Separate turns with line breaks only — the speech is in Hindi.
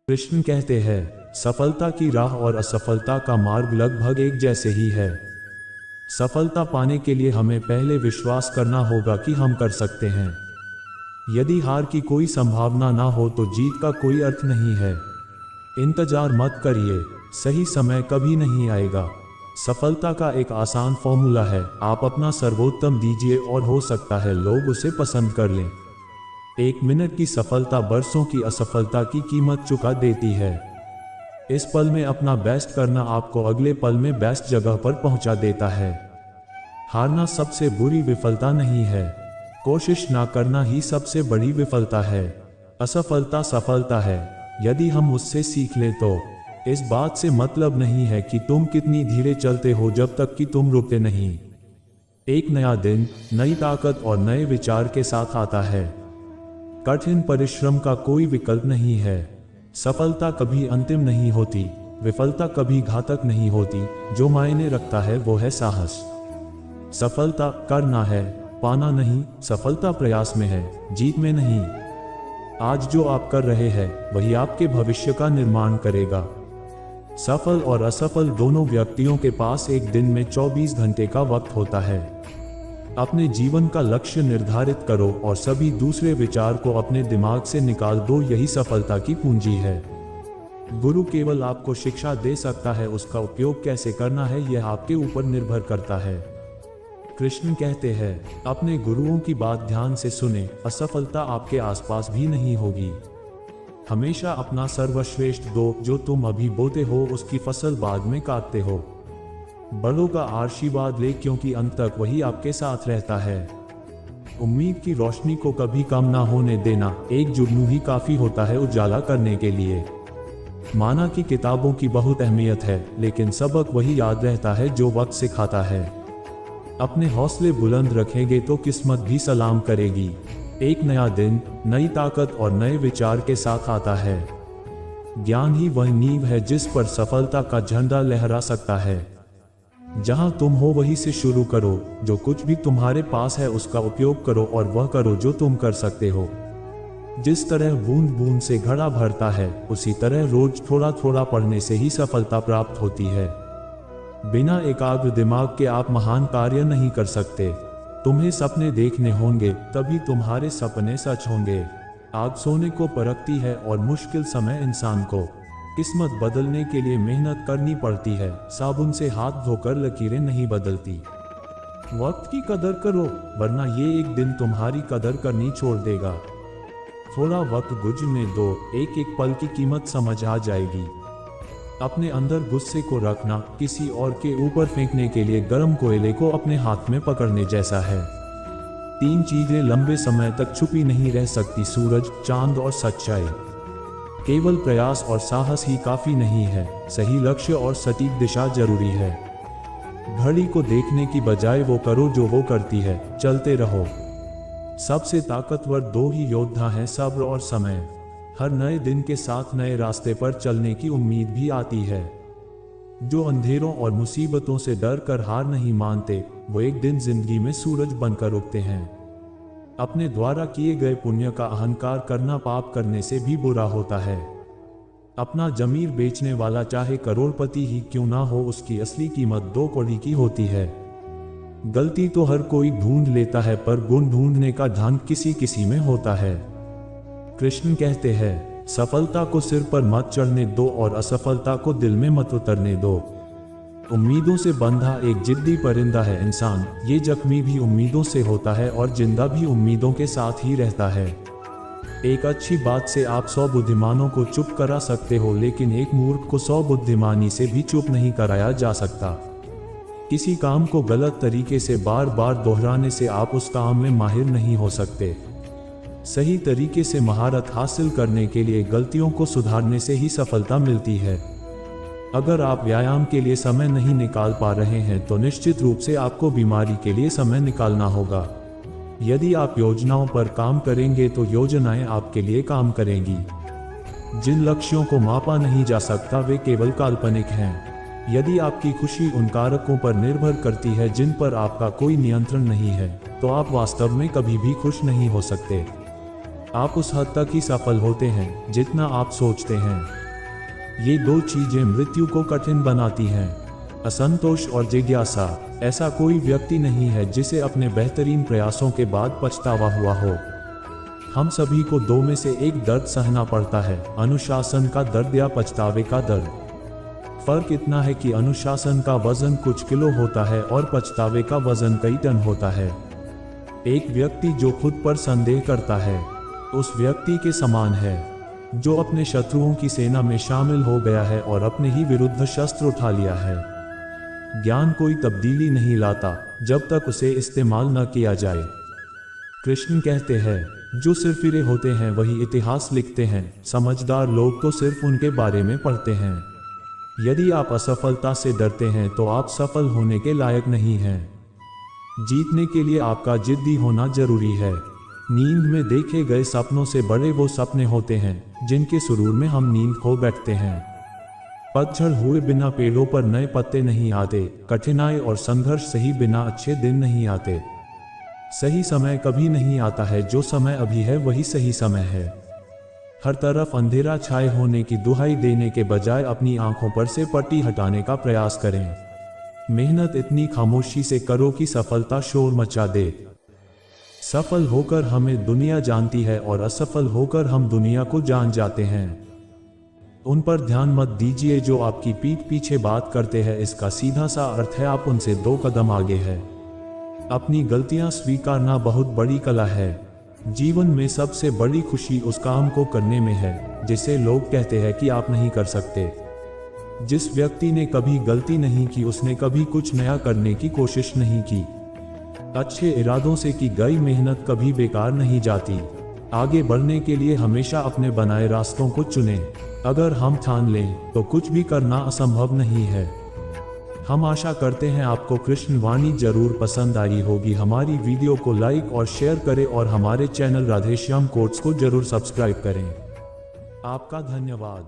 कृष्ण कहते हैं, सफलता की राह और असफलता का मार्ग लगभग एक जैसे ही है। सफलता पाने के लिए हमें पहले विश्वास करना होगा कि हम कर सकते हैं। यदि हार की कोई संभावना ना हो तो जीत का कोई अर्थ नहीं है। इंतजार मत करिए, सही समय कभी नहीं आएगा। सफलता का एक आसान फॉर्मूला है, आप अपना सर्वोत्तम दीजिए और हो सकता है लोग उसे पसंद कर लें। 1 मिनट की सफलता बरसों की असफलता की कीमत चुका देती है। इस पल में अपना बेस्ट करना आपको अगले पल में बेस्ट जगह पर पहुंचा देता है। हारना सबसे बुरी विफलता नहीं है, कोशिश ना करना ही सबसे बड़ी विफलता है। असफलता सफलता है, यदि हम उससे सीख लें तो। इस बात से मतलब नहीं है कि तुम कितनी धीरे चलते हो जब तक कि तुम रुकते नहीं। एक नया दिन नई ताकत और नए विचार के साथ आता है। कठिन परिश्रम का कोई विकल्प नहीं है। सफलता कभी अंतिम नहीं होती, विफलता कभी घातक नहीं होती। जो मायने रखता है वो है साहस। सफलता करना है, पाना नहीं। सफलता प्रयास में है, जीत में नहीं। आज जो आप कर रहे हैं वही आपके भविष्य का निर्माण करेगा। सफल और असफल दोनों व्यक्तियों के पास एक दिन में 24 घंटे का वक्त होता है। अपने जीवन का लक्ष्य निर्धारित करो और सभी दूसरे विचार को अपने दिमाग से निकाल दो, यही सफलता की पूंजी है। गुरु केवल आपको शिक्षा दे सकता है, उसका उपयोग कैसे करना है यह आपके ऊपर निर्भर करता है। कृष्ण कहते हैं, अपने गुरुओं की बात ध्यान से सुने, असफलता आपके आसपास भी नहीं होगी। हमेशा अपना सर्वश्रेष्ठ दो, जो तुम अभी बोते हो उसकी फसल बाद में काटते हो। बड़ों का आशीर्वाद ले, क्योंकि अंत तक वही आपके साथ रहता है। उम्मीद की रोशनी को कभी कम ना होने देना, एक जुगनू ही काफी होता है उजाला करने के लिए। माना कि किताबों की बहुत अहमियत है, लेकिन सबक वही याद रहता है जो वक्त सिखाता है। अपने हौसले बुलंद रखेंगे तो किस्मत भी सलाम करेगी। एक नया दिन नई ताकत और नए विचार के साथ आता है। ज्ञान ही वह नींव है जिस पर सफलता का झंडा लहरा सकता है। जहां तुम हो वहीं से शुरू करो। जो कुछ भी तुम्हारे पास है उसका उपयोग करो और वह करो जो तुम कर सकते हो। जिस तरह बूंद बूंद से घड़ा भरता है, उसी तरह रोज थोड़ा थोड़ा पढ़ने से ही सफलता प्राप्त होती है। बिना एकाग्र दिमाग के आप महान कार्य नहीं कर सकते। तुम्हें सपने देखने होंगे, तभी तुम्हारे सपने सच होंगे। आग सोने को परखती है और मुश्किल समय इंसान को। किस्मत बदलने के लिए मेहनत करनी पड़ती है, साबुन से हाथ धोकर लकीरें नहीं बदलती। वक्त की कदर करो, वरना ये एक दिन तुम्हारी कदर करनी छोड़ देगा। थोड़ा वक्त गुजरने दो, एक एक पल की कीमत समझ आ जाएगी। अपने अंदर गुस्से को रखना किसी और के ऊपर फेंकने के लिए गर्म कोयले को अपने हाथ में पकड़ने जैसा है। 3 चीजें लंबे समय तक छुपी नहीं रह सकती, सूरज, चांद और सच्चाई। केवल प्रयास और साहस ही काफी नहीं है, सही लक्ष्य और सटीक दिशा जरूरी है। घड़ी को देखने की बजाय वो करो जो वो करती है, चलते रहो। सबसे ताकतवर 2 ही योद्धा हैं, सब्र और समय। हर नए दिन के साथ नए रास्ते पर चलने की उम्मीद भी आती है। जो अंधेरों और मुसीबतों से डर कर हार नहीं मानते, वो एक दिन जिंदगी में सूरज बनकर उगते हैं। अपने द्वारा किए गए पुण्य का अहंकार करना पाप करने से भी बुरा होता है। अपना जमीर बेचने वाला चाहे करोड़पति ही क्यों ना हो, उसकी असली कीमत 2 कौड़ी की होती है। गलती तो हर कोई ढूंढ लेता है, पर गुण ढूंढने का ढंग किसी किसी में होता है। कृष्ण कहते हैं, सफलता को सिर पर मत चढ़ने दो और असफलता को दिल में मत उतरने दो। उम्मीदों से बंधा एक जिद्दी परिंदा है इंसान। ये जख्मी भी उम्मीदों से होता है और जिंदा भी उम्मीदों के साथ ही रहता है। एक अच्छी बात से आप 100 बुद्धिमानों को चुप करा सकते हो, लेकिन एक मूर्ख को 100 बुद्धिमानी से भी चुप नहीं कराया जा सकता। किसी काम को गलत तरीके से बार बार दोहराने से आप उस काम में माहिर नहीं हो सकते। सही तरीके से महारत हासिल करने के लिए गलतियों को सुधारने से ही सफलता मिलती है। अगर आप व्यायाम के लिए समय नहीं निकाल पा रहे हैं तो निश्चित रूप से आपको बीमारी के लिए समय निकालना होगा। यदि आप योजनाओं पर काम करेंगे तो योजनाएं आपके लिए काम करेंगी। जिन लक्ष्यों को मापा नहीं जा सकता वे केवल काल्पनिक हैं। यदि आपकी खुशी उन कारकों पर निर्भर करती है जिन पर आपका कोई नियंत्रण नहीं है, तो आप वास्तव में कभी भी खुश नहीं हो सकते। आप उस हद तक ही सफल होते हैं जितना आप सोचते हैं। ये दो चीजें मृत्यु को कठिन बनाती हैं, असंतोष और जिज्ञासा। ऐसा कोई व्यक्ति नहीं है जिसे अपने बेहतरीन प्रयासों के बाद पछतावा हुआ हो। हम सभी को दो में से एक दर्द सहना पड़ता है, अनुशासन का दर्द या पछतावे का दर्द। फर्क इतना है कि अनुशासन का वजन कुछ किलो होता है और पछतावे का वजन कई टन होता है। एक व्यक्ति जो खुद पर संदेह करता है उस व्यक्ति के समान है जो अपने शत्रुओं की सेना में शामिल हो गया है और अपने ही विरुद्ध शस्त्र उठा लिया है। ज्ञान कोई तब्दीली नहीं लाता जब तक उसे इस्तेमाल न किया जाए। कृष्ण कहते हैं, जो सिरफिरे होते हैं वही इतिहास लिखते हैं, समझदार लोग तो सिर्फ उनके बारे में पढ़ते हैं। यदि आप असफलता से डरते हैं तो आप सफल होने के लायक नहीं हैं। जीतने के लिए आपका जिद्दी होना जरूरी है। नींद में देखे गए सपनों से बड़े वो सपने होते हैं जिनके सुरूर में हम नींद खो बैठते हैं। पतझड़ हुए बिना पेड़ों पर नए पत्ते नहीं आते, कठिनाई और संघर्ष सही बिना अच्छे दिन नहीं आते। सही समय कभी नहीं आता है, जो समय अभी है वही सही समय है। हर तरफ अंधेरा छाए होने की दुहाई देने के बजाय अपनी आंखों पर से पट्टी हटाने का प्रयास करें। मेहनत इतनी खामोशी से करो कि सफलता शोर मचा दे। सफल होकर हमें दुनिया जानती है और असफल होकर हम दुनिया को जान जाते हैं। उन पर ध्यान मत दीजिए जो आपकी पीठ पीछे बात करते हैं। इसका सीधा सा अर्थ है आप उनसे 2 कदम आगे हैं। अपनी गलतियां स्वीकारना बहुत बड़ी कला है। जीवन में सबसे बड़ी खुशी उस काम को करने में है जिसे लोग कहते हैं कि आप नहीं कर सकते। जिस व्यक्ति ने कभी गलती नहीं की उसने कभी कुछ नया करने की कोशिश नहीं की। अच्छे इरादों से की गई मेहनत कभी बेकार नहीं जाती। आगे बढ़ने के लिए हमेशा अपने बनाए रास्तों को चुनें। अगर हम ठान लें तो कुछ भी करना असंभव नहीं है। हम आशा करते हैं आपको कृष्ण वाणी जरूर पसंद आई होगी। हमारी वीडियो को लाइक और शेयर करें और हमारे चैनल राधेश्याम कोट्स को जरूर सब्सक्राइब करें। आपका धन्यवाद।